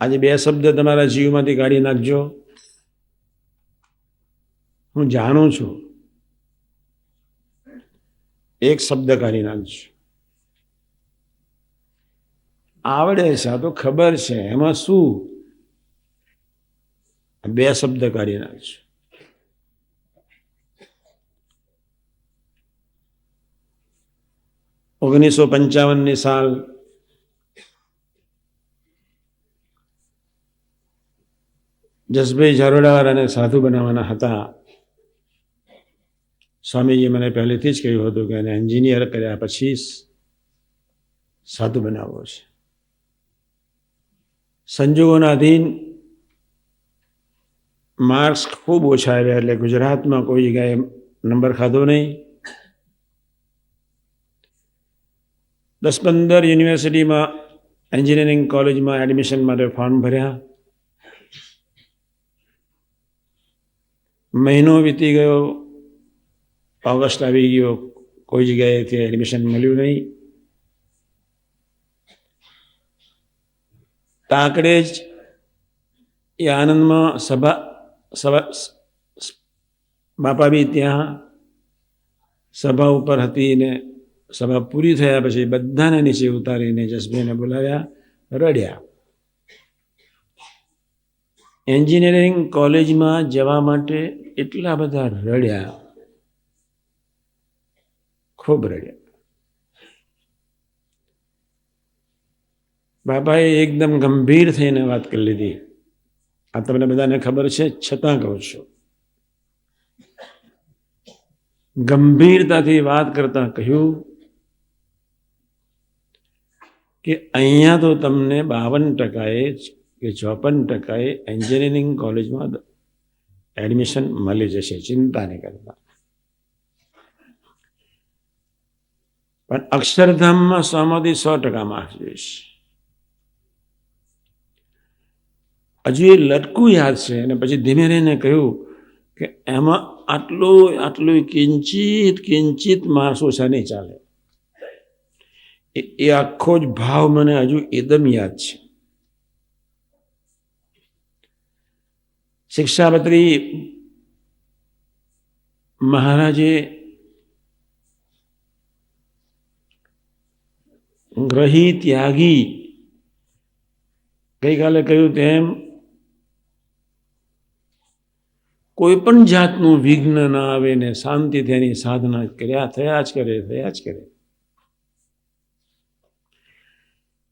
આજે બે શબ્દ તમારા જીવમાંથી કાઢી નાખજો. હું જાણું છું, એક શબ્દ કાઢી નાખજો. આવડે છે, આ તો ખબર છે, એમાં શું? બે શબ્દ કાઢી નાખજો. ઓગણીસો 55 સાલ જસભાઈ ઝારોડાવાળાને સાધુ બનાવવાના હતા. સ્વામીજી મને પહેલેથી જ કહ્યું હતું કે એને એન્જિનિયર કર્યા પછી સાધુ બનાવવો છે. સંજોગોના અધીન માર્ક્સ ખૂબ ઓછા આવ્યા, એટલે ગુજરાતમાં કોઈ જગ્યાએ નંબર ખાધો નહીં. 10-15 યુનિવર્સિટીમાં એન્જિનિયરિંગ કોલેજમાં એડમિશન માટે ફોર્મ ભર્યા. મહિનો વીતી ગયો, ઓગસ્ટ આવી ગયો, કોઈ જગ્યાએથી એડમિશન મળ્યું નહીં. તાકડે જ એ આનંદમાં સભા બાપા બી ત્યાં સભા ઉપર હતી ને સભા પૂરી થયા પછી બધાને નીચે ઉતારીને જસભાઈને બોલાવ્યા, રડ્યા. એન્જિનિયરિંગ કોલેજમાં જવા માટે એટલા બધા રડ્યા, ખૂબ રડ્યા. બાપાએ એકદમ ગંભીર થઈને વાત કરી લીધી. આ તમને બધાને ખબર છે, છતાં કહું છું. ગંભીરતાથી વાત કરતા કહ્યું કે અહીંયા તો તમને 52% કે 54% એન્જિનિયરિંગ કોલેજમાં એડમિશન મળી જશે, ચિંતા નહીં કરતા. પણ અક્ષરધામમાં 100માંથી 100% માર્ક્સ જોઈશ. હજુ એ લટકું યાદ છે. અને પછી ધીમે રહીને કહ્યું કે એમાં આટલું કિંચિત માર્ક્સ ઓછા નહીં ચાલે. એ આખો જ ભાવ મને હજુ એકદમ યાદ છે. શિક્ષાપત્રી મહારાજે ગ્રહી ત્યાગી ગઈકાલે કહ્યું તેમ કોઈ પણ જાતનું વિઘ્ન ના આવે ને શાંતિથી એની સાધના થયા જ કરે.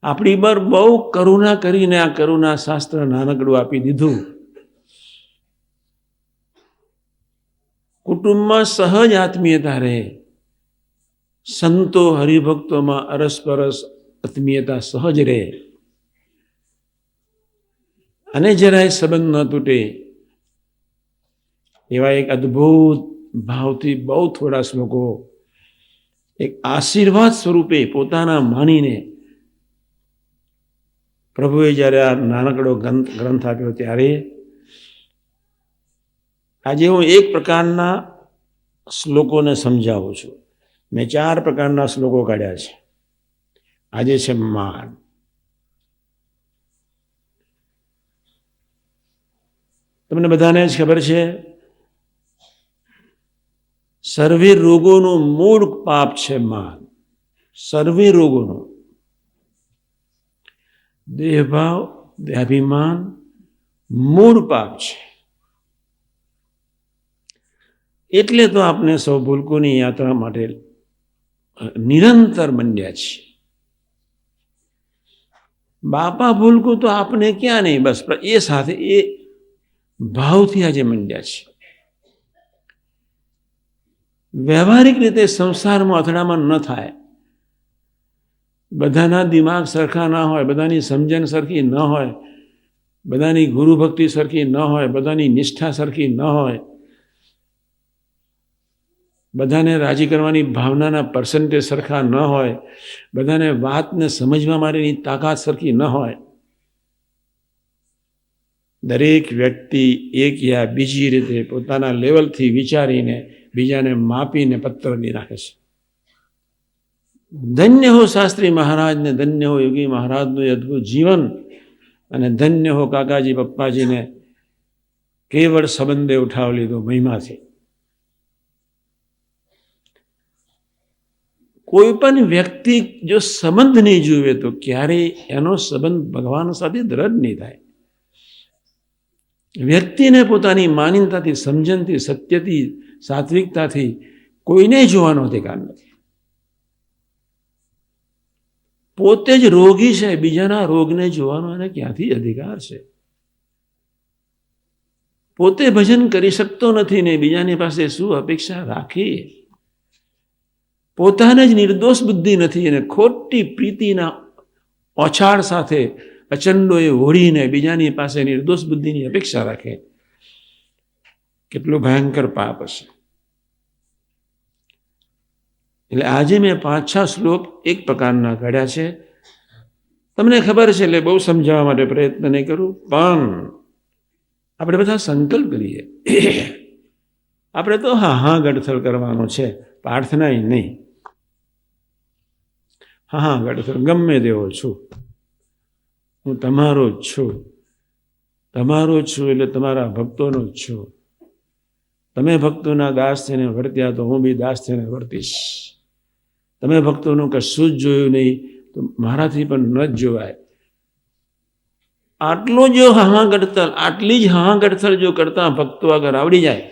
આપણી પર બહુ કરુણા કરીને આ કરુણા શાસ્ત્ર નાનકડું આપી દીધું. કુટુંબમાં સહજ આત્મીયતા રહે, સંતો હરિભક્તોમાં અરસપરસ આત્મીયતા સહજ રહે અને જરાય સંબંધ ન તૂટે, એવા એક અદ્ભુત ભાવથી બહુ થોડા શ્લોકો એક આશીર્વાદ સ્વરૂપે પોતાના માનીને પ્રભુએ જ્યારે આ નાનકડો ગ્રંથ આપ્યો ત્યારે આજે હું એક પ્રકારના શ્લોકોને સમજાવું છું. મેં 4 પ્રકારના શ્લોકો કાઢ્યા છે. આજે છે માન. તમને બધાને જ ખબર છે, સર્વે રોગોનું મૂળ પાપ છે માન. સર્વે રોગોનું દેહભાવ, દેહાભિમાન મૂળ પાપ છે. એટલે તો આપણે સૌ ભૂલકોની યાત્રા માટે નિરંતર મંડ્યા છીએ. બાપા ભૂલકો તો આપણે ક્યાં નહીં, બસ એ સાથે એ ભાવથી આજે મંડ્યા છે. વ્યવહારિક રીતે સંસારમાં અથડામણ ન થાય. બધાના દિમાગ સરખા ના હોય, બધાની સમજણ સરખી ન હોય, બધાની ગુરુ ભક્તિ સરખી ન હોય, બધાની નિષ્ઠા સરખી ન હોય, બધાને રાજી કરવાની ભાવનાના પર્સન્ટેજ સરખા ન હોય, બધાને વાતને સમજવા માટેની તાકાત સરખી ન હોય. દરેક વ્યક્તિ એક યા બીજી રીતે પોતાના લેવલથી વિચારીને બીજાને માપીને પત્રની રાખે છે. ધન્ય હો શાસ્ત્રી મહારાજને, ધન્ય હો યોગી મહારાજનું અદ્ભુત જીવન. અને ધન્ય હો કાકાજી પપ્પાજીને કેવળ સંબંધે ઉઠાવ લીધો મહિમાથી. કોઈ પણ વ્યક્તિ જો સંબંધ નહીં જુએ તો ક્યારેય એનો સંબંધ ભગવાન સાથે દ્રઢ નહીં થાય. વ્યક્તિને પોતાની માનીનતાથી, સમજણથી, સત્યથી, સાત્વિકતાથી કોઈને જોવાનો અધિકાર નથી. પોતે જ રોગી છે, બીજાના રોગને જોવાનો એને ક્યાંથી અધિકાર છે? પોતે ભજન કરી શકતો નથી ને બીજાની પાસે શું અપેક્ષા રાખી? પોતાને જ નિર્દોષ બુદ્ધિ નથી અને ખોટી પ્રીતિના ઓછાળ સાથે અચંડોએ ઓળીને બીજાની પાસે નિર્દોષ બુદ્ધિની અપેક્ષા રાખે. કેટલું ભયંકર પાપ હશે. એટલે આજે મેં 5-6 શ્લોક એક પ્રકારના કાઢ્યા છે. તમને ખબર છે એટલે બહુ સમજાવવા માટે પ્રયત્ન નહીં કરું, પણ આપણે બધા સંકલ્પ કરીએ. આપણે તો હા ગડથલ કરવાનો છે, પ્રાર્થના નહીં. હા ગડથલ ગમે તેવો છું, હું તમારો જ છું. તમારો જ છું એટલે તમારા ભક્તોનો જ છું. તમે ભક્તોના દાસ થઈને વર્ત્યા તો હું બી દાસ થઈને વર્તીશ. તમે ભક્તોનું કશું જ જોયું નહીં તો મારાથી પણ ન જ જોવાય. આટલો જો હા ગડથલ, આટલી જ હા ગડથલ જો કરતા ભક્તો આગળ આવડી જાય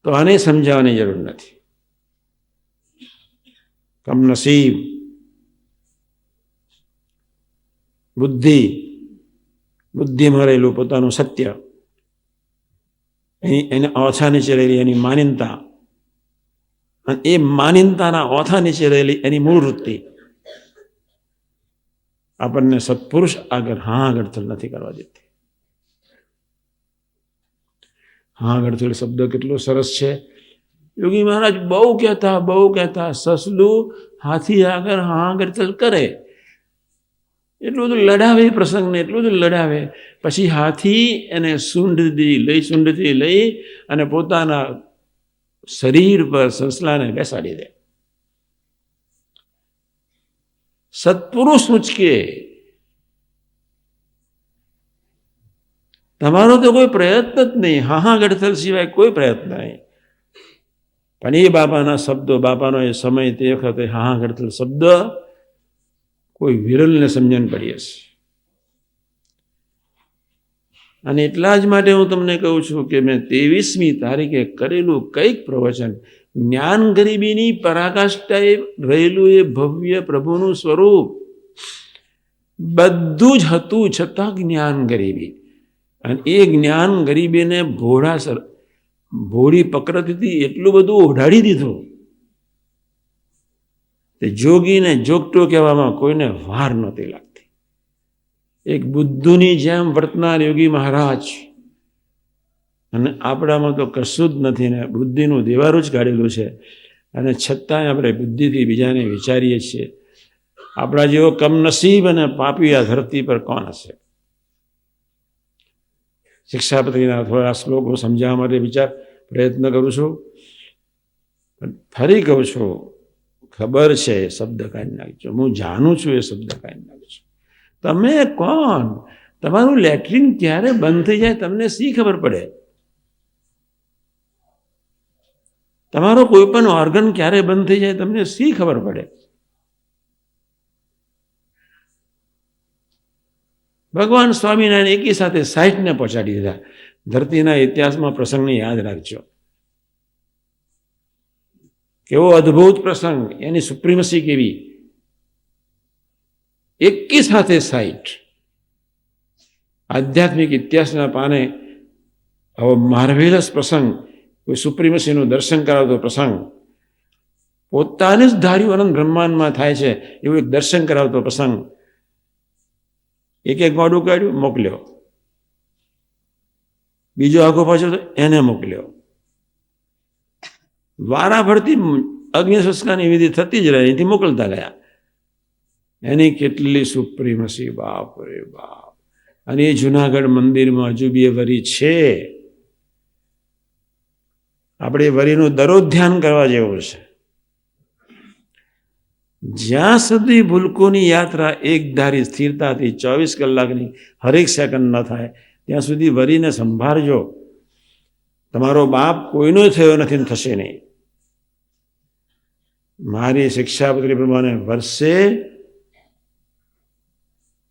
તો આને સમજાવવાની જરૂર નથી. કમનસીબ બુદ્ધિમાં રહેલું પોતાનું સત્ય, એને ઓછા નીચે રહેલી એની માનીનતા, અને એ માનીનતાના ઓછા નીચે રહેલી એની મૂળ વૃત્તિ આપણને સત્પુરુષ આગળ હા ગડથલ નથી કરવા દેતી. હા ગડથલ શબ્દ કેટલો સરસ છે. યોગી મહારાજ બહુ કહેતા સસલું હાથી આગળ હા ગડથલ કરે, એટલું બધું લડાવે પ્રસંગને, એટલું બધું લડાવે. પછી હાથી એને સૂંઢથી લઈ અને પોતાના શરીર પર સસલાને બેસાડી દે. સત્પુરુષ ઉચકે. તમારો તો કોઈ પ્રયત્ન જ નહીં, હા ગડથલ સિવાય કોઈ પ્રયત્ન નહીં. પણ એ બાપાના શબ્દો, બાપાનો એ સમય, તે વખતે હા ગડથલ શબ્દ કોઈ વિરલને સમજણ પડી હશે. અને એટલા જ માટે હું તમને કહું છું કે મેં 23મી તારીખે કરેલું કંઈક પ્રવચન, જ્ઞાન ગરીબીની પરાકાષ્ઠાએ રહેલું એ ભવ્ય પ્રભુનું સ્વરૂપ બધું જ હતું, છતાં જ્ઞાન ગરીબી. અને એ જ્ઞાન ગરીબીને ભોળી પકડતીથી એટલું બધું ઓઢાડી દીધું તે જોગીને જોગટો કહેવામાં કોઈને વાર નહોતી લાગતી. એક બુદ્ધુની જેમ વર્તનાર યોગી મહારાજ, અને આપણામાં તો કશું જ નથી ને બુદ્ધિનું દેવારું જ કાઢેલું છે, અને છતાંય આપણે બુદ્ધિથી બીજાને વિચારીએ છીએ. આપણા જેવો કમનસીબ અને પાપી આ ધરતી પર કોણ હશે? શિક્ષાપત્રીના થોડા શ્લોકો સમજાવવા માટે પ્રયત્ન કરું છું. ફરી કહું છું, ખબર છે એ શબ્દ કાઢી નાખજો, હું જાણું છું એ શબ્દ કાઢી નાખજો. તમે કોણ? તમારું લેટ્રિન ક્યારે બંધ થઈ જાય તમને શી ખબર પડે? તમારો કોઈ પણ ઓર્ગન ક્યારે બંધ થઈ જાય તમને શી ખબર પડે? ભગવાન સ્વામિનારાયણ એકી સાથે 60ને પહોંચાડી દીધા. ધરતીના ઇતિહાસમાં પ્રસંગને યાદ રાખજો. કેવો અદ્ભુત પ્રસંગ, એની સુપ્રીમસી કેવી! એકી સાથે 60. આધ્યાત્મિક ઇતિહાસના પાને આવો માર્વેલસ પ્રસંગ, કોઈ સુપ્રીમસીનું દર્શન કરાવતો પ્રસંગ, પોતાને જ ધાર્યું અનંત બ્રહ્માંડમાં થાય છે એવું એક દર્શન કરાવતો પ્રસંગ. એક ગોડું કાઢ્યું, મોકલ્યો. બીજો આગો પાછો એને મોકલ્યો. વારા ફરતી અગ્નિ સંસ્કારની વિધિ થતી જ રહે, એથી મોકલતા ગયા. એની કેટલી સુપ્રીમસી! બાપ રે બાપ! અને એ જુનાગઢ મંદિરમાં હજુ બી એ વરી છે. આપણે વરીનું દરરોજ ધ્યાન કરવા જેવું છે. જ્યાં સુધી ભૂલકોની યાત્રા એક ધારી સ્થિરતાથી 24 કલાકની હરેક સેકન્ડ ન થાય ત્યાં સુધી વરીને સંભાળજો. તમારો બાપ કોઈનો થયો નથી ને થશે નહીં. મારી શિક્ષાપત્રી પ્રમાણે વર્ષે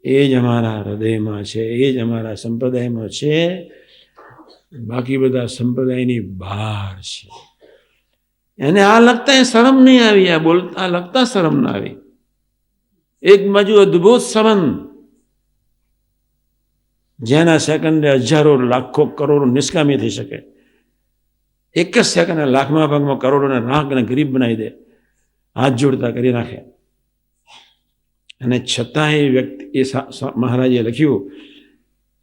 એ જ અમારા હૃદયમાં છે, એ જ અમારા સંપ્રદાયમાં છે, બાકી બધા સંપ્રદાયની બહાર છે. એને આ લખતા શરમ નહીં આવી, આ બોલતા લખતા શરમ ના આવી. એક બાજુ અદ્ભુત સંબંધ, જેના સેકન્ડે હજારો લાખો કરોડો નિષ્કામી થઈ શકે. એક જ સેકન્ડ લાખમાં ભાગમાં કરોડોને રાખ અને ગરીબ બનાવી દે, હાથ જોડતા કરી નાખે. અને છતાં એ વ્યક્તિ, એ મહારાજે લખ્યું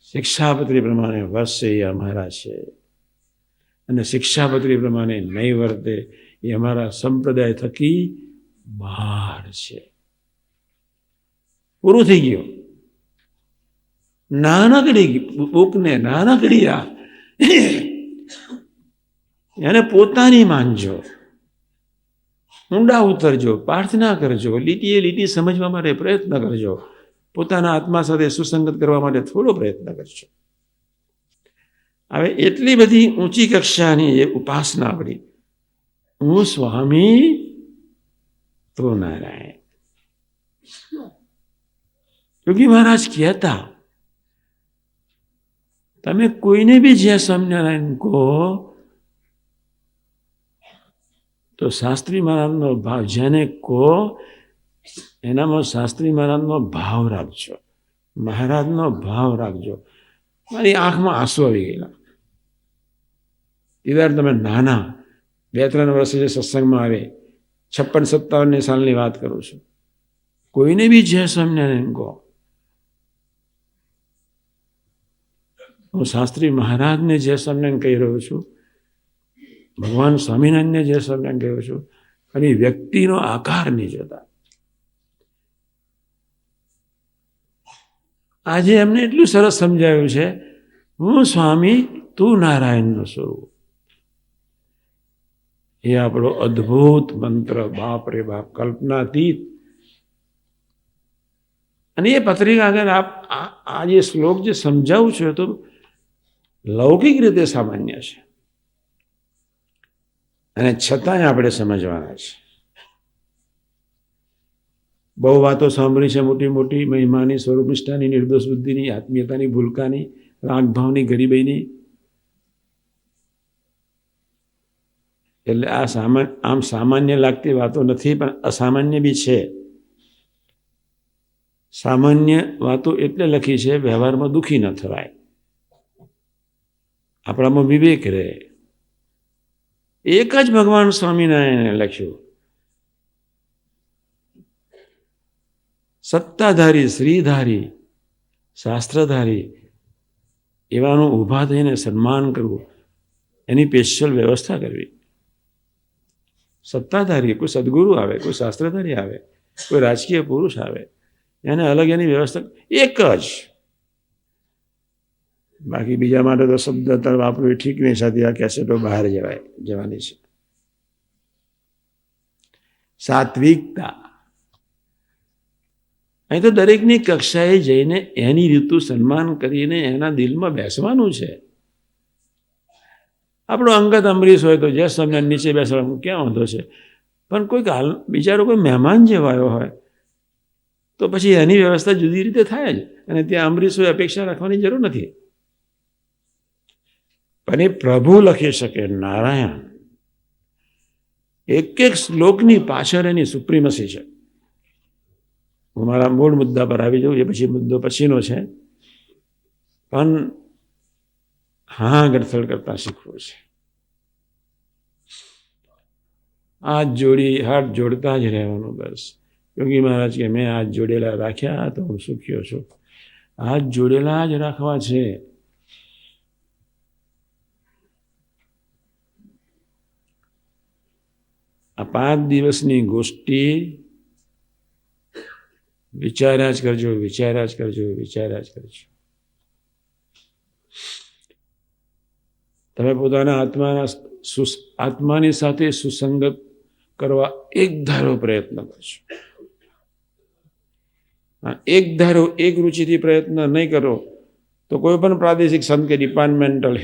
શિક્ષાપત્રી પ્રમાણે વર્ષે એ અમારા છે અને શિક્ષાપત્રી પ્રમાણે નહીં વર્તે એ અમારા સંપ્રદાય થકી બહાર છે. પૂરું થઈ ગયું. નાનકડી બુકને નાનકડી એને પોતાની માનજો, ઊંડા ઉતરજો, પ્રાર્થના કરજો, લીટીએ લીટી સમજવા માટે પ્રયત્ન કરજો, પોતાના આત્મા સાથે સુસંગત કરવા માટે થોડો પ્રયત્ન કરજો. હવે એટલી બધી ઊંચી કક્ષાની એ ઉપાસના આપણી, હું સ્વામી તો નારાયણ. યોગી મહારાજ કહેતા, તમે કોઈને બી જ્યાં સ્વામિનારાયણ કહો તો શાસ્ત્રી મહારાજનો ભાવ, જેને કહો એનામાં શાસ્ત્રી મહારાજનો ભાવ રાખજો, મહારાજનો ભાવ રાખજો. મારી આંખમાં આંસુ આવી ગયેલા. ઈદાર તમે નાના 2-3 વર્ષે જે સત્સંગમાં આવે, 56-57 સાલની વાત કરું છું, કોઈને બી જય સ્વામિનારાયણ કહો, હું શાસ્ત્રી મહારાજને જય સ્વામિનારાયણ કહી રહ્યો છું, ભગવાન સ્વામિનારાયણને જય સ્વામિનારાયણ કહ્યું છું, અને વ્યક્તિનો આકાર નહીં જોતા. આજે એમને એટલું સરસ સમજાવ્યું છે, હું સ્વામી તું નારાયણનું સ્વરૂપ. એ આપણો અદ્ભુત મંત્ર, બાપ રે બાપ, કલ્પનાતીત. અને એ પત્રિકા આગળ આ જે શ્લોક જે સમજાવું છું તો લૌકિક રીતે સામાન્ય છે, અને છતાંય આપણે સમજવાના છે. બહુ વાતો સાંભળી છે, મોટી મોટી મહિમાની, સ્વરૂપ નિષ્ઠાની, નિર્દોષ બુદ્ધિની, આત્મીયતાની, ભૂલકાની, રાગભાવની, ગરીબાઈની. એટલે આ આમ સામાન્ય લાગતી વાતો નથી, પણ અસામાન્ય બી છે. સામાન્ય વાતો એટલે લખી છે વ્યવહારમાં દુઃખી ન થવાય, આપણામાં વિવેક રહે. એક જ ભગવાન સ્વામિનારાયણે લખ્યું, સત્તાધારી, શ્રીધારી, શાસ્ત્રધારી એવાનું ઊભા થઈને સન્માન કરવું, એની સ્પેશિયલ વ્યવસ્થા કરવી. સત્તાધારી, કોઈ સદગુરુ આવે, કોઈ શાસ્ત્રધારી આવે, કોઈ રાજકીય પુરુષ આવે, એને અલગ એની વ્યવસ્થા એક જ. બાકી બીજા માટે તો શબ્દ વાપરવું ઠીક નહીં, સાથે આ કેસેટો બહાર જવાની છે. સાત્વિકતા, અહીં તો દરેકની કક્ષાએ જઈને એની રીતું સન્માન કરીને એના દિલમાં બેસવાનું છે. આપણો અંગત અમરીશ હોય તો જે સમય નીચે બેસવાનું ક્યાં વાંધો છે, પણ કોઈક બિચારો કોઈ મહેમાન જેવો આવ્યો હોય તો પછી એની વ્યવસ્થા જુદી રીતે થાય જ, અને ત્યાં અમરીશોએ અપેક્ષા રાખવાની જરૂર નથી. પણ એ પ્રભુ લખી શકે, નારાયણ. એક એક શ્લોકની પાછળ એની સુપ્રીમસી છે. હું મારા મૂળ મુદ્દા પર આવી જાઉં, એ પછી મુદ્દો પછીનો છે, પણ હા ગડથળ કરતા શીખવું છે. હાથ જોડી, હાથ જોડતા જ રહેવાનું બસ. યોગી મહારાજ કે મેં હાથ જોડેલા રાખ્યા તો હું સુખ્યો છું. હાથ જોડેલા જ રાખવા છે. આ 5 દિવસની ગોષ્ઠી વિચાર્યા જ કરજો, વિચાર્યા જ કરજો, વિચાર્યા જ કરજો. તમે પોતાના આત્માની સાથે સુસંગત કરવા એક ધારો પ્રયત્ન કરશો. એક ધારો એક રુચિથી પ્રયત્ન નહીં કરો તો કોઈ પણ પ્રાદેશિક સંત કે ડિપાર્ટમેન્ટલ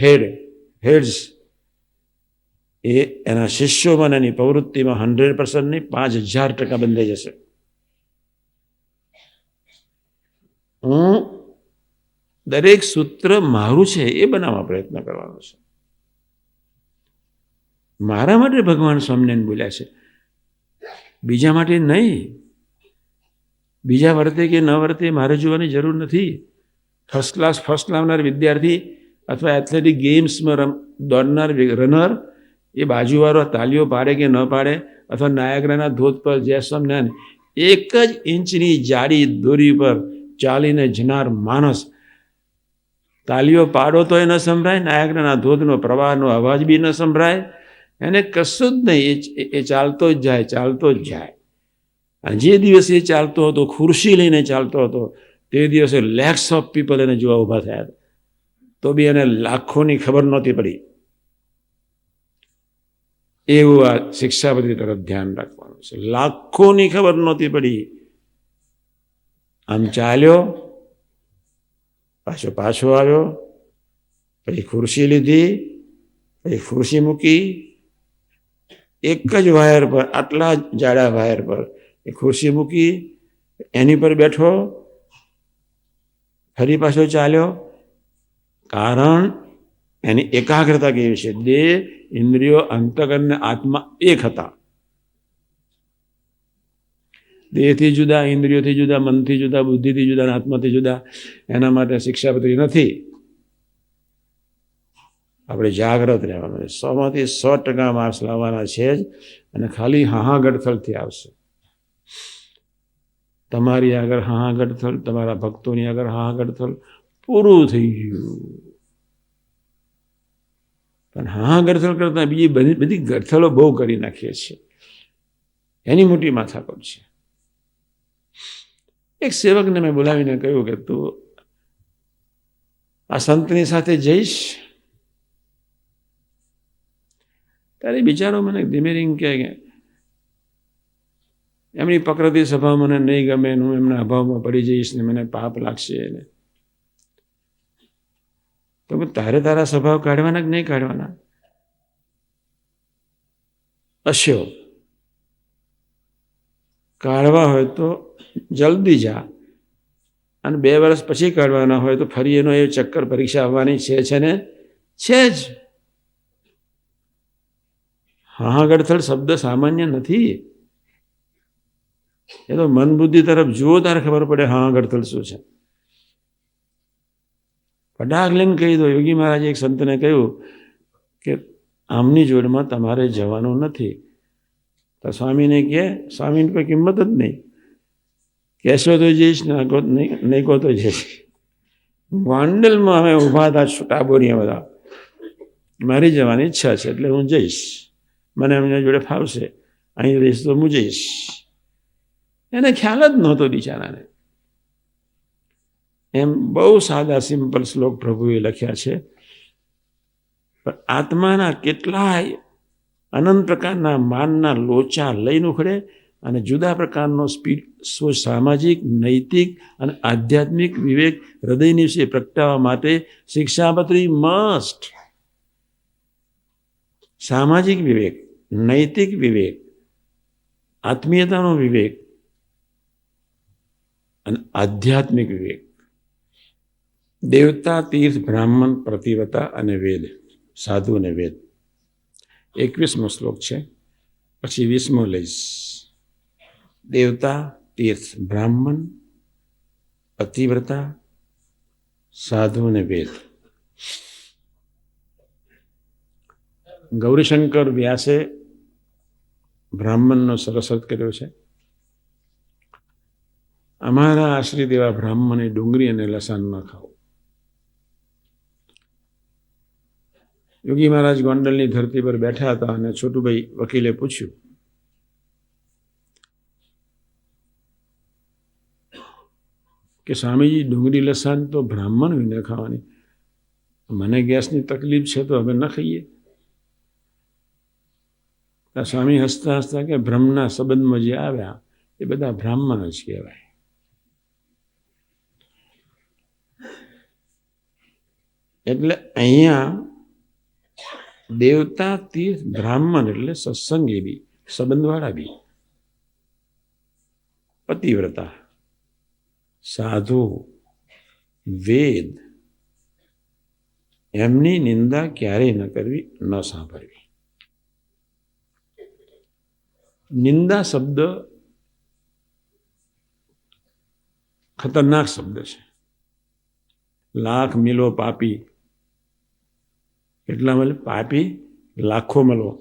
હેડ્સ એ એના શિષ્યોમાં એની પ્રવૃત્તિમાં 100% નહીં 5000% બંધાઈ જશે. હું દરેક સૂત્ર મારું છે એ બનાવવા પ્રયત્ન કરવાનો છે. મારા માટે ભગવાન સ્વામિનારાયણ બોલ્યા છે, બીજા માટે નહીં. બીજા વર્તે કે ન વર્તે મારે જોવાની જરૂર નથી. ફર્સ્ટ લાવનાર વિદ્યાર્થી અથવા એથ્લેટિક ગેમ્સમાં દોડનાર રનર, એ બાજુવાળો તાલીઓ પાડે કે ન પાડે, અથવા નાયગ્રાના ધોધ પર જય સ્વામિનારાયણ 1 જ ઇંચની જાડી દોરી પર ચાલીને જનાર માણસ, તાલીઓ પાડો તો એ ન સંભળાય, નાયગ્રાના ધોધનો પ્રવાહનો અવાજ બી ન સંભળાય, એને કશું જ નહીં, એ ચાલતો જ જાય. અને જે દિવસે એ ચાલતો હતો, ખુરશી લઈને ચાલતો હતો, તે દિવસે લેક્સ ઓફ પીપલ એને જોવા ઊભા થયા, તો બી એને લાખોની ખબર નહોતી પડી. એવું આ શિક્ષાપત્રી તરફ ધ્યાન રાખવાનું છે. લાખોની ખબર નહોતી પડી. આમ ચાલ્યો, પાછો આવ્યો, પછી ખુરશી લીધી, પછી ખુરશી મૂકી, એક જ વાયર પર, આટલા જાડા વાયર પર એ ખુરશી મૂકી, એની પર બેઠો, ફરી પાછો ચાલ્યો. કારણ એની એકાગ્રતા કેવી છે. દેહ, ઇન્દ્રિયો, અંતકરણ અને આત્મા એક હતા. દેહથી જુદા, ઇન્દ્રિયોથી જુદા, મનથી જુદા, બુદ્ધિથી જુદા, આત્માથી જુદા. એના માટે શિક્ષાપત્રી નથી. આપણે જાગ્રત રહેવાનું છે. 100માંથી 100% માર્ક્સ લાવવાના છે જ, અને ખાલી હા ગડથલથી આવશે. તમારી આગળ હા ગડથલ, તમારા ભક્તોની આગળ હા ગડથલ, પૂરું થઈ ગયું. પણ હા ગડથલ કરતા બીજી બધી ગડથલો બહુ કરી નાખીએ છીએ, એની મોટી માથાકૂટ છે. એક સેવકને મેં બોલાવીને કહ્યું કે તું આ સંતની સાથે જઈશ? ત્યારે બિચારો મને ધીમે રીંગ કહે કે એમની પ્રકૃતિ સ્વભાવ મને નહીં ગમે, હું એમના અભાવમાં પડી જઈશ ને મને પાપ લાગશે ને. તો તારે તારા સ્વભાવ કાઢવાના કે નહીં કાઢવાના? અશ્યો કાઢવા હોય તો જલ્દી જા, અને 2 વર્ષ પછી કાઢવાના હોય તો ફરી એનો એ ચક્કર પરીક્ષા આવવાની છે ને છે જ. હા ગડથળ શબ્દ સામાન્ય નથી. એ તો મન બુદ્ધિ તરફ જુઓ ત્યારે ખબર પડે હા ગડથળ શું છે. ફટાક લઈને કહી દો. યોગી મહારાજે એક સંતને કહ્યું કે આમની જોડમાં તમારે જવાનું નથી. તો સ્વામીને કહે, સ્વામીની કોઈ કિંમત જ નહીં. કહેશો તો જઈશ, નહીં કહો તો જઈશ. ગોંડલમાં અમે ઊભા હતા, ટાબોરિયા બધા. મારી જવાની ઈચ્છા છે એટલે હું જઈશ, મને એમની જોડે ફાવશે, અહીં રહીશ તો હું જઈશ. એને ખ્યાલ જ નહોતો બિચારાને. એમ બહુ સાદા સિમ્પલ શ્લોક પ્રભુએ લખ્યા છે, પણ આત્માના કેટલાય અનંત પ્રકારના માનના લોચા લઈને ઉખડે, અને જુદા પ્રકારનો સામાજિક, નૈતિક અને આધ્યાત્મિક વિવેક હૃદયની વિશે પ્રગટાવવા માટે શિક્ષાપત્રી મસ્ટ. સામાજિક વિવેક, નૈતિક વિવેક, આત્મીયતાનો વિવેક અને આધ્યાત્મિક વિવેક. દેવતા, તીર્થ, બ્રાહ્મણ, પ્રતિવતા અને વેદ, સાધુ અને વેદ. 21મો શ્લોક છે, પછી 20મો લઈશ. દેવતા, તીર્થ, બ્રાહ્મણ, પતિવ્રતા, સાધુ અને વેદ. ગૌરીશંકર વ્યાસે બ્રાહ્મણનો સરસ અર્થ કર્યો છે. અમારા આશ્રિત એવા બ્રાહ્મણે ડુંગળી અને લસણ ન ખાઓ. યોગી મહારાજ ગોંડલની ધરતી પર બેઠા હતા, અને છોટુભાઈ વકીલે પૂછ્યું કે સ્વામીજી, ડુંગળી લસણ તો બ્રાહ્મણ વિને ખાવાની, મને ગેસની તકલીફ છે તો હવે ન ખાઈએ. સ્વામી હસતા હસતા કે બ્રહ્મના સંબંધમાં જે આવ્યા એ બધા બ્રાહ્મણ જ કહેવાય. એટલે અહીંયા દેવતા, તીર્થ, બ્રાહ્મણ એટલે સત્સંગી બી, સંબંધવાળા બી, પતિવ્રતા, સાધુ, વેદ, એમની નિંદા ક્યારેય ન કરવી, ન સાંભળવી. નિંદા શબ્દ ખતરનાક શબ્દ છે. લાખ મિલો પાપી, કેટલા મળે? પાપી લાખો મળો,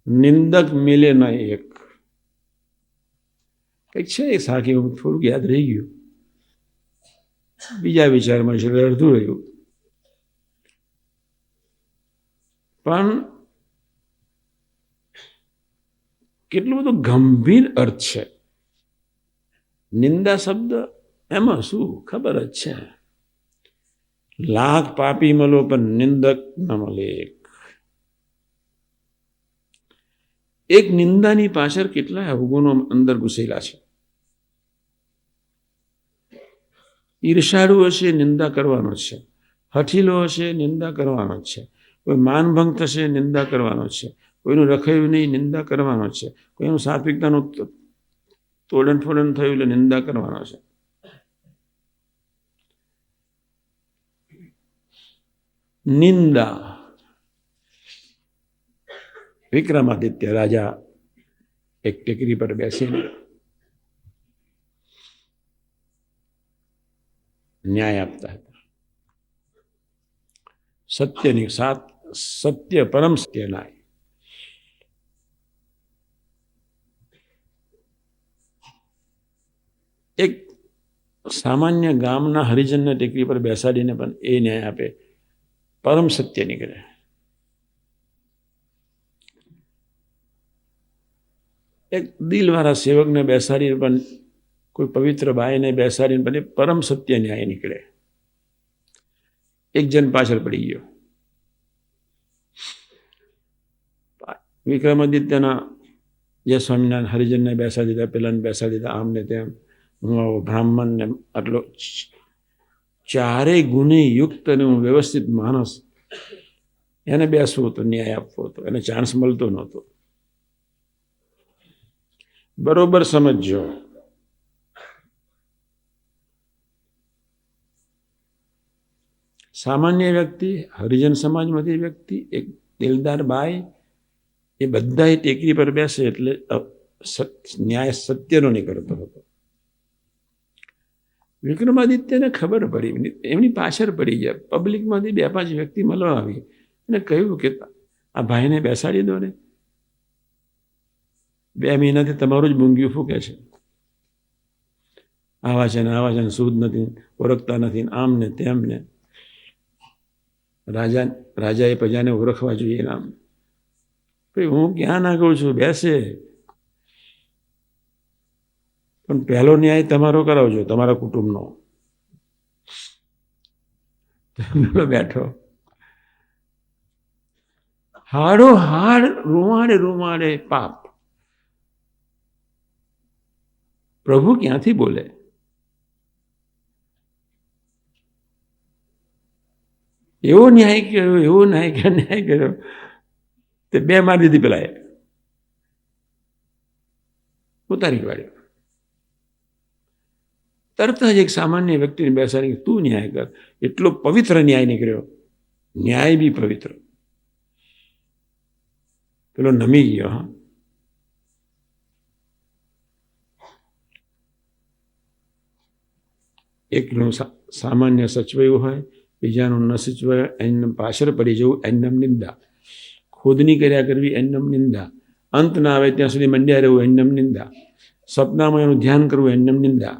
નિંદક મિલે ન એક. કંઈક છે એ સાખી, થોડુંક યાદ રહી ગયું, બીજા વિચારમાં છે અડધું રહ્યું. પણ કેટલું બધું ગંભીર અર્થ છે. નિંદા શબ્દ એમાં શું ખબર જ છે. લાખ પાપી મળો પણ નિંદક ન મળે એક. એક નિંદાની પાછળ કેટલાય અવગુણો અંદર ઘૂસેલા છે. ઈર્ષાળુ હશે, નિંદા કરવાનો છે. હઠીલો હશે, નિંદા કરવાનો છે. કોઈ માનભંગ થશે, નિંદા કરવાનો છે. કોઈનું રખાયું નહીં, નિંદા કરવાનો છે. કોઈનું સાત્વિકતાનું તોડન ફોડન થયું એટલે નિંદા કરવાનો છે. નિંદા. વિક્રમાદિત્ય રાજા એક ટેકરી પર બેસીને ન્યાય આપતા હતા. સત્યની સત્ય, પરમ સત્ય ન્યાય. એક સામાન્ય ગામના હરિજનને ટેકરી પર બેસાડીને પણ એ ન્યાય આપે, પરમ સત્ય નીકળે. એક દિલવાળા સેવકને બેસાડીને પણ, કોઈ પવિત્ર બાઈને બેસાડીને પણ એ પરમ સત્ય ન્યાય નીકળે. એક જણ પાછળ પડી ગયો. વિક્રમાદિત્યના જે સ્વામિનારાયણ હરિજનને બેસાડી દીધા, પેલાને બેસાડી દીધા, આમ ને તેમ, હું આવો બ્રાહ્મણ ને આટલો ચારેય ગુણે યુક્ત અને હું વ્યવસ્થિત માણસ, એને બેસવું હતો, ન્યાય આપવો હતો, એને ચાન્સ મળતો નહોતો. બરોબર સમજો. સામાન્ય વ્યક્તિ, હરિજન સમાજમાંથી વ્યક્તિ, એક દિલદાર બાઈ, એ બધા ટેકરી પર બેસે એટલે ન્યાય સત્યનો નીકળતો હતો. વિક્રમાદિત્યને ખબર પડી, એમની પાછળ પડી ગયા. પબ્લિકમાંથી 2-5 વ્યક્તિ મળવા આવી અને કહ્યું કે આ ભાઈને બેસાડી દો ને, 2 મહિનાથી તમારું જ મૂંગ્યું ફૂંકે છે, આવા છે ને શુદ્ધ નથી, ઓળખતા નથી, આમ ને તેમ ને. રાજાએ પ્રજાને ઓળખવા જોઈએ આમ. હું ક્યાં ના કહું છું, બેસે, પણ પહેલો ન્યાય તમારો કરાવજો, તમારા કુટુંબનો. બેઠો હાડો હાડ, રૂવાડે રૂવાડે પાપ. પ્રભુ ક્યાંથી બોલે? એવો ન્યાય કર્યો, એવો ન્યાય કર્યો, તે 2 મારી દીધી પેલા એ ઉતારી પાડ્યો. તરત જ એક સામાન્ય વ્યક્તિને બેસાડી તું ન્યાય કર. એટલો પવિત્ર ન્યાય નીકળ્યો, ન્યાય બી પવિત્ર. પેલો નમી ગયો. હા, એકનું સામાન્ય સચવાયું હોય, બીજાનું ન સચવાય, એને પાછળ પડી જવું, એનું નિંદા. ખોદની કર્યા કરવી, એનું નિંદા. અંત ના આવે ત્યાં સુધી મંડ્યા રહેવું, એનું નિંદા. સપનામાં એનું ધ્યાન કરવું, એનું નિંદા.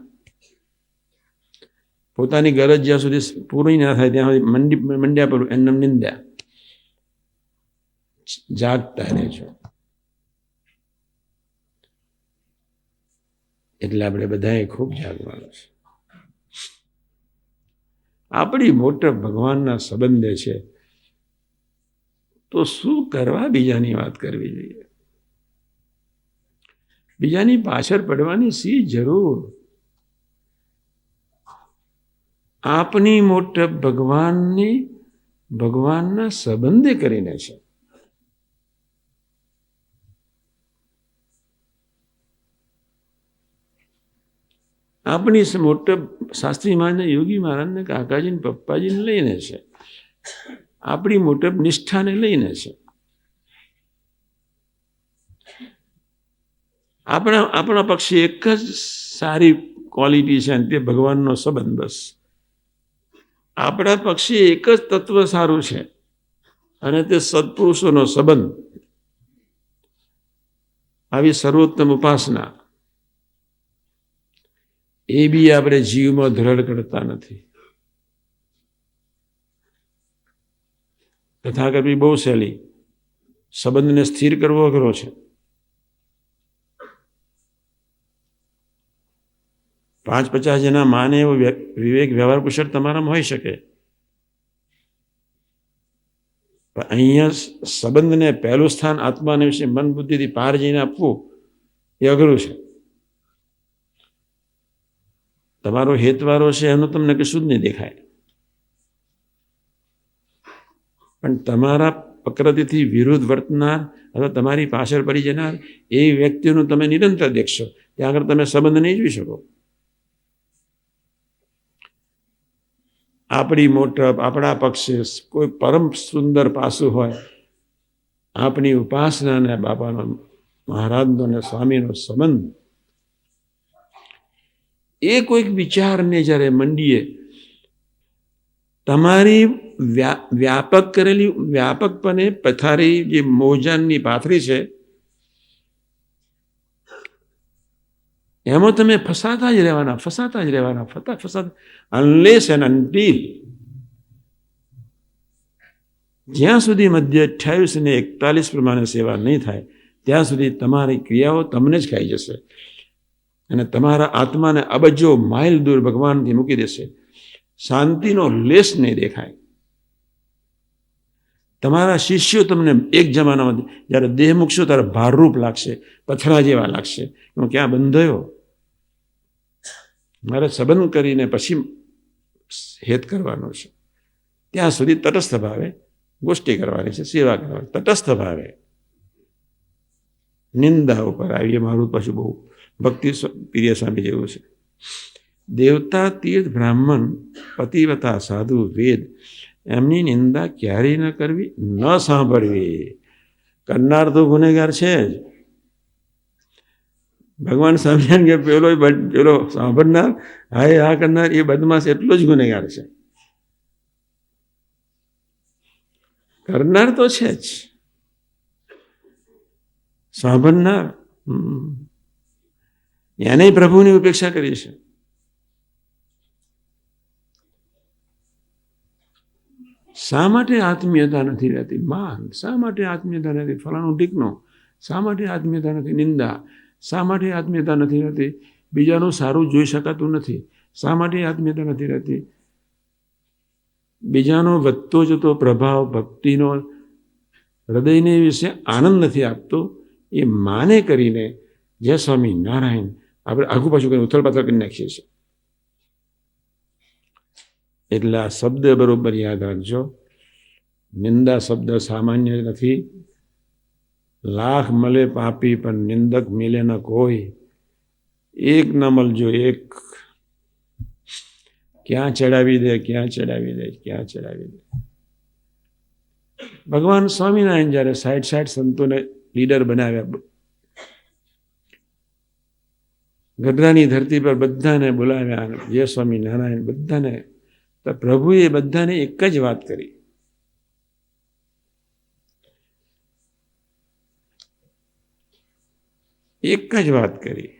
પોતાની ગરજ જ્યાં સુધી પૂરી ના થાય ત્યાં સુધી મંડ્યા પડવું, એનું નિંદા. જાગતા રહેજો. એટલે આપણે બધાએ ખૂબ જાગવાનું છે. આપણી મોટા ભગવાનના સંબંધે છે તો શું કરવા બીજાની વાત કરવી જોઈએ? બીજાની પાછળ પડવાની શી જરૂર? આપની મોટપ ભગવાનના સંબંધે કરીને છે. આપણી મોટપ શાસ્ત્રી મહારાજને, યોગી મહારાજને, કાકાજીને, પપ્પાજીને લઈને છે. આપણી મોટપ નિષ્ઠાને લઈને છે. આપણા પક્ષી એક જ સારી ક્વોલિટી છે, અને તે ભગવાનનો સંબંધ. બસ આપણા પક્ષી એક જ તત્વ સારું છે, અને તે સત્પુરુષોનો સંબંધ. આવી સર્વોત્તમ ઉપાસના એ બી આપણે જીવમાં દ્રઢ કરતા નથી. કથા કરવી બહુ સહેલી, સંબંધને સ્થિર કરવો અઘરો છે. 5-50 જણા માને એવો વિવેક, વ્યવહાર કુશળ તમારામાં હોઈ શકે, પણ અહીંયા સંબંધને પહેલું સ્થાન આત્માને વિશે મન બુદ્ધિથી પાર જઈને આપવું એ અઘરું છે. તમારો હેતવારો છે એનું તમને કશું જ નહીં દેખાય, પણ તમારા પ્રકૃતિથી વિરુદ્ધ વર્તનાર અથવા તમારી પાછળ પડી જનાર એ વ્યક્તિનું તમે નિરંતર દેખશો. ત્યાં આગળ તમે સંબંધ નહીં જોઈ શકો. આપણી મોટપ, આપણા પક્ષે કોઈ પરમ સુંદર પાસું હોય, આપણી ઉપાસના અને બાપાનો, મહારાજનો અને સ્વામીનો સંબંધ, એ કોઈક વિચારને જ્યારે મંડીએ, તમારી વ્યાપક કરેલી, વ્યાપકપણે પથારી જે મોજાનની પાથરી છે, એમાં તમે ફસાતા જ રહેવાના, ફસાતા અનલેસ એન્ડ અનટિલ જ્યાં સુધી મધ્ય 28 અને 41 પ્રમાણે સેવા નહીં થાય ત્યાં સુધી તમારી ક્રિયાઓ તમને જ ખાઈ જશે, અને તમારા આત્માને અબજો માઇલ દૂર ભગવાનથી મૂકી દેશે. શાંતિનો લેશ નહીં દેખાય. તમારા શિષ્યો તમને એક જમાનામાં જ્યારે દેહ મૂકશો ત્યારે ભારરૂપ લાગશે, પથરા જેવા લાગશે. હું ક્યાં બંધાયો? મારે સંબંધ કરીને પછી હેત કરવાનો છે. ત્યાં સુધી તટસ્થ ભાવે ગોષ્ઠી કરવાની છે, સેવા કરવાની, તટસ્થ ભાવે. નિંદા ઉપર આવીએ, મારું પાછું બહુ ભક્તિ પ્રિય સ્વામી જેવું છે. દેવતા, તીર્થ, બ્રાહ્મણ, પતિવ્રતા, સાધુ, વેદ, એમની નિંદા ક્યારેય ન કરવી, ન સાંભળવી. કરનાર તો ગુનેગાર છે જ. ભગવાન સ્વામિનારાયણ કે પેલો સાંભળનાર, હા કરનાર એ બદમાશ એટલો જ ગુનેગાર છે. કરનાર તો છે જ, સાંભળનાર એને પ્રભુની ઉપેક્ષા કરી છે. શા માટે આત્મીયતા નથી રહેતી? માન. શા માટે આત્મીયતા નથી? ફલાણું ટીકનો. શા માટે આત્મીયતા નથી? નિંદા. શા માટે આત્મીયતા નથી રહેતી? બીજાનું સારું જોઈ શકાતું નથી. શા માટે આત્મીયતા નથી રહેતી? બીજાનો વધતો જતો પ્રભાવ ભક્તિનો હૃદયને વિશે આનંદ નથી આપતો. એ માને કરીને જય સ્વામી નારાયણ આપણે આઘું પાછું કરીને ઉથલ-પાથલ કરી નાખીએ છીએ. એટલે આ શબ્દ બરોબર યાદ રાખજો. નિંદા શબ્દ સામાન્ય નથી. લાખ મળે પાપી પણ નિંદક મિલે ન કોઈ. એક ન મળજો, એક. ક્યાં ચડાવી દે, ક્યાં ચડાવી દે, ક્યાં ચડાવી દે. ભગવાન સ્વામિનારાયણ જ્યારે 60 સંતોને લીડર બનાવ્યા, ગઢડાની ધરતી પર બધાને બોલાવ્યા, જય સ્વામિનારાયણ બધાને, તો પ્રભુએ બધાને એક જ વાત કરી. એક જ વાત કરી.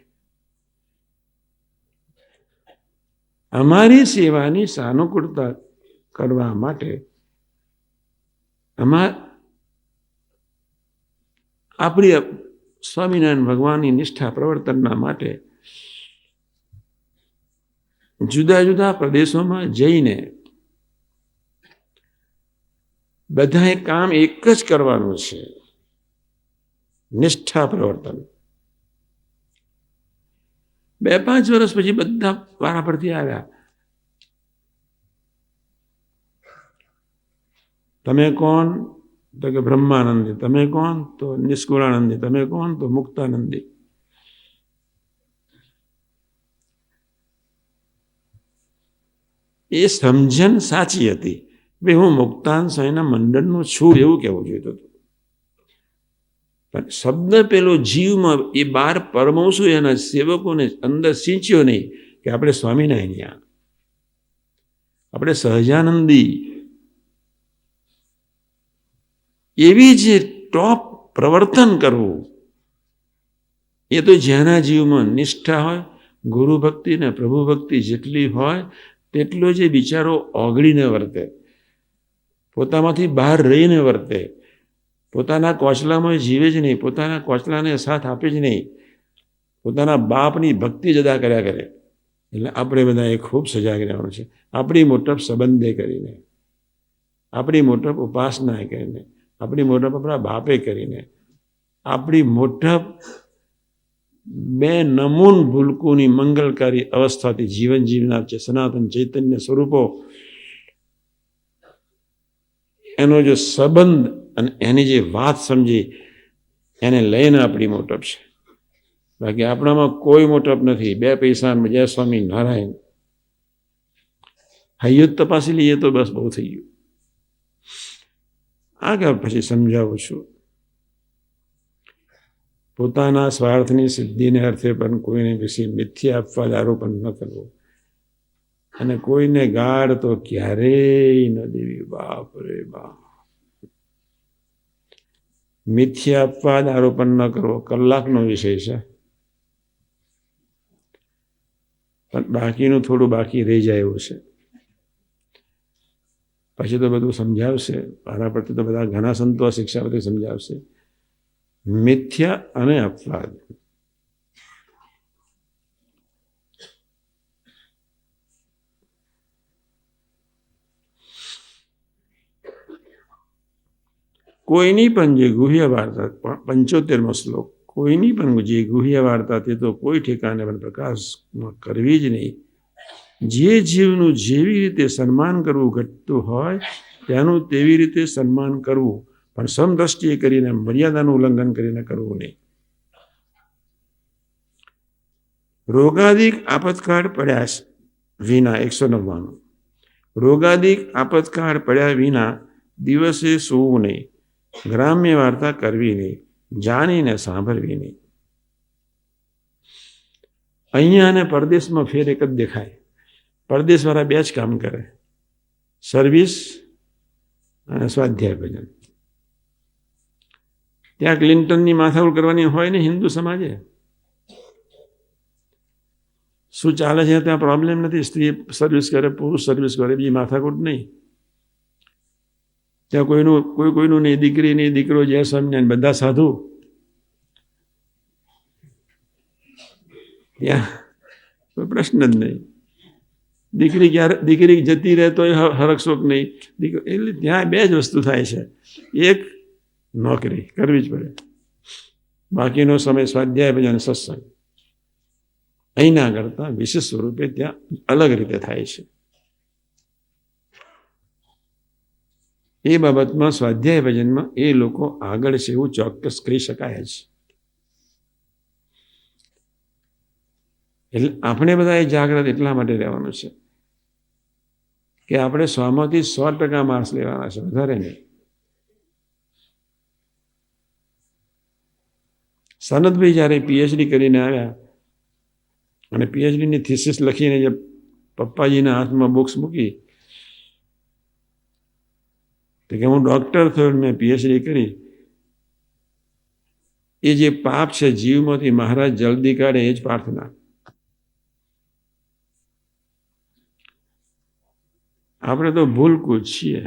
અમારી સેવાની સાનુકૂળતા કરવા માટે, આપણી સ્વામિનારાયણ ભગવાનની નિષ્ઠા પ્રવર્તનના માટે જુદા જુદા પ્રદેશોમાં જઈને બધાએ કામ એક જ કરવાનું છે, નિષ્ઠા પ્રવર્તન. 2-5 વર્ષ પછી બધા વારા પરથી આવ્યા. તમે કોણ? તો કે બ્રહ્માનંદી. તમે કોણ? તો નિષ્કુળાનંદી. તમે કોણ? તો મુક્તાનંદી. એ સમજણ સાચી હતી. ભાઈ હું મુક્તાન સ્વામીના મંડળનું છું એવું કહેવું જોઈતું હતું. પણ શબ્દ પેલો જીવમાં એ 12 પરમહંસો એના સેવકોને અંદર સિંચ્યો નહીં કે આપણે સ્વામિનારાયણ, આપણે સહજાનંદી, એવી જે ટોપ પ્રવર્તન કરવું, એ તો જેના જીવમાં નિષ્ઠા હોય, ગુરુ ભક્તિ ને પ્રભુ ભક્તિ જેટલી હોય તેટલો જે બિચારો ઓગળીને વર્તે, પોતામાંથી બહાર રહીને વર્તે, પોતાના કોચલામાં જીવે જ નહીં, પોતાના કોચલાને સાથ આપે જ નહીં, પોતાના બાપની ભક્તિ જ અદા કર્યા કરે. એટલે આપણે બધાએ ખૂબ સજાગ રહેવાનું છે. આપણી મોટપ સંબંધે કરીને, આપણી મોટપ ઉપાસના કરીને, આપણી મોટપ આપણા બાપે કરીને, આપણી મોટપ 2 નમૂન ભૂલકોની મંગલકારી અવસ્થાથી જીવન જીવનાર છે સનાતન ચૈતન્ય સ્વરૂપો, એનો જો સંબંધ અને એની જે વાત સમજી એને લઈને આપણી મોટપ છે. બાકી આપણામાં કોઈ મોટપ નથી. 2 પૈસા જય સ્વામી નારાયણ હૈયું તપાસી લઈએ તો બસ બહુ થઈ ગયું. આગળ પછી સમજાવું છું. પોતાના સ્વાર્થની સિદ્ધિને અર્થે પણ કોઈને વિશે મિથ્યા અપવાદ આરોપણ ન કરવો, અને કોઈને ગાળ તો ક્યારેય ન દેવી. બાપ રે બાપ, મિથ્યા અપવાદ આરોપણ ન કરવો કલાકનો વિષય છે, પણ બાકીનું થોડું બાકી રહી જાય એવું છે. પછી તો બધું સમજાવશે. મારા પરથી તો બધા ઘણા સંતો શિક્ષા પરથી સમજાવશે. મિથ્યા અને અપવાદ, કોઈની પણ જે ગુહ્ય વાર્તા, 75મો શ્લોક, કોઈની પણ જે ગુહ્ય વાર્તા તે તો કોઈ ઠેકાને પણ પ્રકાશમાં કરવી જ નહીં. જે જીવનું જેવી રીતે સન્માન કરવું ઘટતું હોય તેનું તેવી રીતે સન્માન કરવું, પણ સમદ્રષ્ટિએ કરીને મર્યાદાનું ઉલ્લંઘન કરીને કરવું નહીં. રોગાદિક આપતકાળ પડ્યા વિના 199. રોગાદિક આપતકાળ પડ્યા વિના દિવસે સૂવું નહીં, ગ્રામ્ય વાર્તા કરવી નહીં, જાણીને સાંભળવી નહીં. અહીંયા અને પરદેશમાં ફેર એક જ દેખાય. પરદેશવાળા 2 જ કામ કરે, સર્વિસ અને સ્વાધ્યાય ભજન. ત્યાં ક્લિન્ટનની માથાકૂટ કરવાની હોય ને હિન્દુ સમાજે. શું ચાલે છે ત્યાં પ્રોબ્લેમ નથી. સ્ત્રી સર્વિસ કરે, પુરુષ સર્વિસ કરે, બીજી માથાકૂટ નહીં. ત્યાં કોઈનું નહીં, દીકરી નહીં, દીકરો, જય સ્વામિનારાયણ, બધા સાધુ. ત્યાં કોઈ પ્રશ્ન જ નહીં. દીકરી જતી રહે તો હરકશોક નહીં. એટલે ત્યાં 2 જ વસ્તુ થાય છે. એક, નોકરી કરવી જ પડે, બાકીનો સમય સ્વાધ્યાય ભજન સત્સંગ. અહીંના કરતાં વિશેષ સ્વરૂપે ત્યાં અલગ રીતે થાય છે. એ બાબતમાં સ્વાધ્યાય ભજનમાં એ લોકો આગળ છે એવું ચોક્કસ કહી શકાય છે. એટલે આપણે બધા જાગ્રત એટલા માટે રહેવાનું છે કે આપણે 100માંથી 100% માર્ક્સ લેવાના છે, વધારે નહીં. સનદભાઈ જ્યારે PhD કરીને આવ્યા અને PhDની થીસીસ લખીને જે પપ્પાજીના હાથમાં બુક્સ મૂકી તો કે હું ડૉક્ટર થયો, મેં PhD કરી. એ જે પાપ છે જીવમાંથી મહારાજ જલ્દી કાઢે એ જ પ્રાર્થના. આપણે તો ભૂલકૂદ છીએ.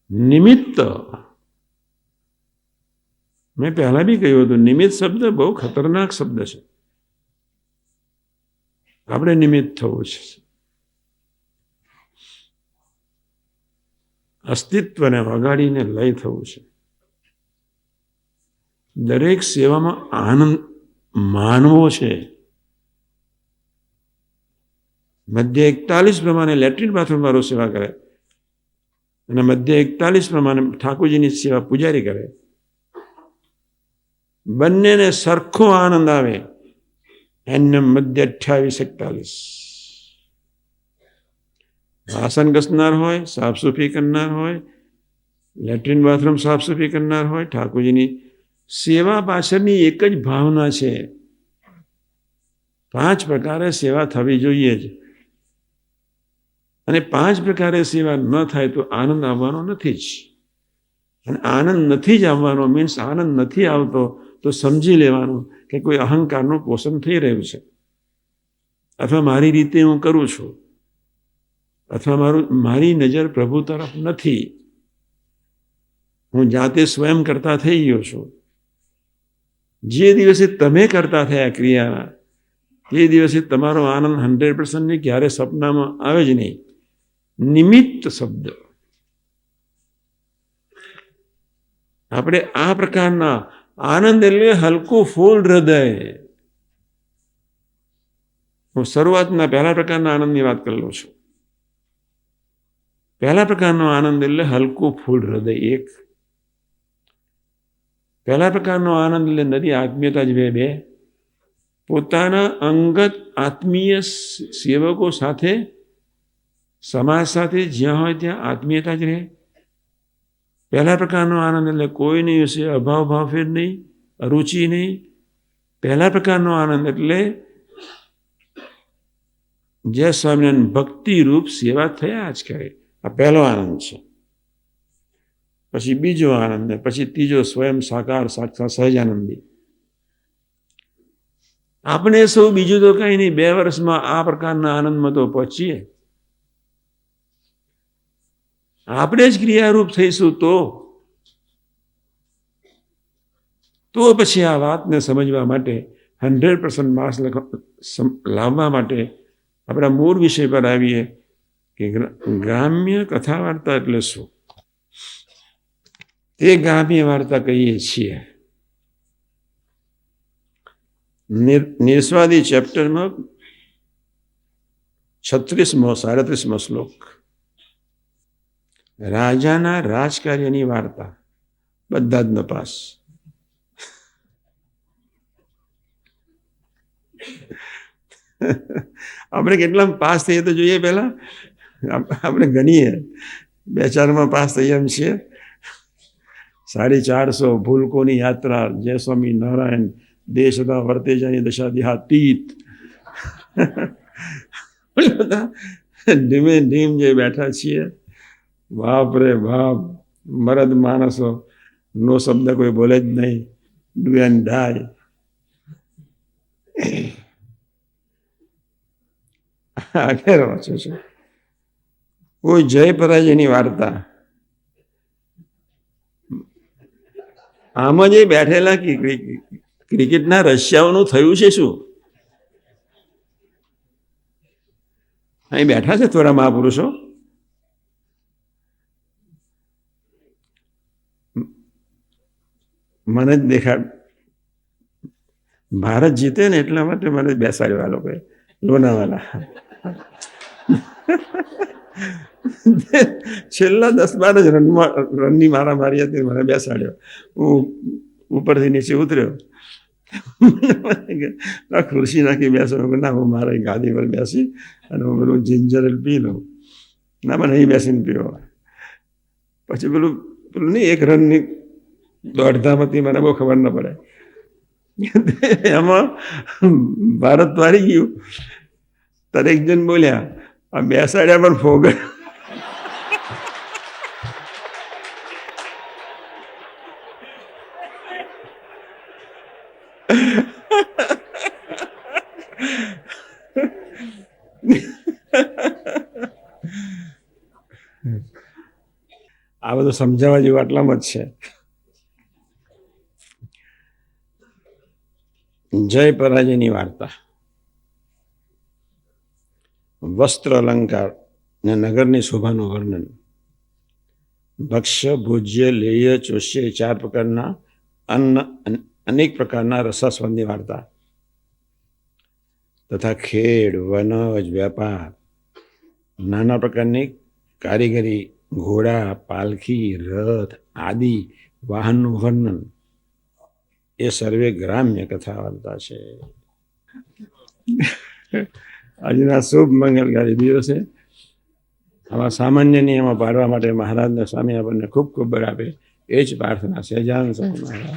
નિમિત્ત, મેં પહેલા બી કહ્યું હતું, નિમિત્ત શબ્દ બહુ ખતરનાક શબ્દ છે. આપણે નિમિત્ત થવું છે. અસ્તિત્વને વગાડીને લય થવું છે. દરેક સેવામાં આનંદ માનવો છે. મધ્ય 41 પ્રમાણે લેટ્રિન બાથરૂમ વાળો સેવા કરે અને મધ્ય 41 પ્રમાણે ઠાકોરજીની સેવા પૂજારી કરે. બંનેને સરખો આનંદ આવે એને મધ્ય 28-41. વાસણ ઘસનાર હોય, સાફ સફાઈ કરનાર હોય, લેટ્રિન બાથરૂમ સાફ સફાઈ કરનાર હોય, ઠાકોરજીની સેવા પાછળની એક જ ભાવના છે, 5 પ્રકારે સેવા થવી જોઈએ જ. અને 5 પ્રકારે સેવા ન થાય તો આનંદ આવવાનો નથી જ. અને આનંદ નથી જ આવવાનો મીન્સ આનંદ નથી આવતો તો સમજી લેવાનું કે કોઈ અહંકારનું પોષણ થઈ રહ્યું છે, અથવા મારી રીતે હું કરું છું, અથવા મારી નજર પ્રભુ તરફ નથી, હું જાતે સ્વયં કરતા થઈ ગયો છું. જે દિવસે તમે કરતા થયા ક્રિયાના, તે દિવસે તમારો આનંદ 100% ની ક્યારે સપનામાં આવે જ નહીં. નિમિત્ત શબ્દ આપણે આ પ્રકારના આનંદ એટલે હલકું ફૂલ હૃદય. હું શરૂઆતના પહેલા પ્રકારના આનંદની વાત કરી લઉં છું. પહેલા પ્રકારનો આનંદ એટલે હલકું ફૂલ હૃદય. એક પહેલા પ્રકારનો આનંદ એટલે નથી આત્મીયતા જ. બે પોતાના અંગત આત્મીય સેવકો સાથે, સમાજ સાથે જ્યાં હોય ત્યાં આત્મીયતા જ રહે. પહેલા પ્રકારનો આનંદ એટલે કોઈની વિશે અભાવ ભાવફેર નહીં, અરુચિ નહીં. પહેલા પ્રકારનો આનંદ એટલે જે સ્વામિનારાયણ ભક્તિ રૂપ સેવા થયા જ કરે, આ પહેલો આનંદ છે. પછી બીજો આનંદ, પછી ત્રીજો સ્વયં સાકાર સાક્ષાત સહજાનંદી. આપણે સૌ બીજું તો કઈ નહીં, 2 વર્ષમાં આ પ્રકારના આનંદમાં તો પહોંચીએ. આપણે જ ક્રિયારૂપ થઈશું તો પછી આ વાતને સમજવા માટે 100% માર્ક્સ લાવવા માટે આપણા મૂળ વિષય પર આવીએ કે ગ્રામ્ય કથા વાર્તા એટલે શું. તે ગ્રામ્ય વાર્તા કહીએ છીએ. નિર્સ્વાદી ચેપ્ટરમાં 36મો શ્લોક, રાજાના રાજકાર્યની વાર્તા. બધા જ નપાસ. આપણે કેટલા પાસ થઈએ તો જોઈએ. પહેલા આપણે ગણીએ, 2-4માં પાસ થઈએ એમ છીએ. 450 ભૂલકોની યાત્રા, જય સ્વામી નારાયણ, દેશ હતા વર્તે જાની દશા દેહાતીત. ધીમે ધીમ જે બેઠા છીએ, બાપ રે બાપ, મરદ માણસો, નો શબ્દ કોઈ બોલે જ નહીં, ડુ એન્ડ ડાય. આગળ વાંચો છો કોઈ જય પરાજયની વાર્તા. આમાં જે બેઠેલા ક્રિકેટના રશિયાઓનું થયું છે શું? અહીં બેઠા છે થોડા મહાપુરુષો. મને જ દેખાડ, ભારત જીતે ને એટલા માટે મને બેસાડ્યો આ લોકોએ, લોનાવાલા. છેલ્લા 10-12 જ રનની મારામારી હતી, મને બેસાડ્યો. હું ઉપરથી નીચે ઉતર્યો, ખુરશી નાખી બેસો. ના, હું મારા ગાદી પર બેસી અને હું પેલું જિંજર પી લઉં. ના, મને અહીં બેસીને પીવો. પછી પેલું નહીં, 1 રનની દોડધામથી મને બહુ ખબર ન પડે. એમાં ભારત હારી ગયું. ત્યારે એક જણ બોલ્યા, આ બેસાડ્યા પણ ફોગડ. આ બધું સમજાવવા જેવું આટલામાં જ છે. જય પરાજયની વાર્તા. વસ્ત્ર અલંકાર ને નગરની શોભાનું વર્ણન. ભક્ષ્ય, ભોજ્ય, લેય, ચોષ્ય 4 પ્રકારના અન્ન, અનેક પ્રકારના રસાસ્વાદની વાર્તા તથા ખેડ, વનજ, વ્યાપાર, નાના પ્રકારની કારીગરી ઘોડા, પાલખી, રથ આદિ વાહનનું વર્ણન એ સર્વે ગ્રામ્ય કથા વાર્તા છે. આજના શુભ મંગલકારી દિવસે આવા સામાન્ય નિયમો પાડવા માટે મહારાજના સ્વામી આપણને ખૂબ ખૂબ બળ આપે એ જ પ્રાર્થના. સહેજાન સ્વામી મહારાજ.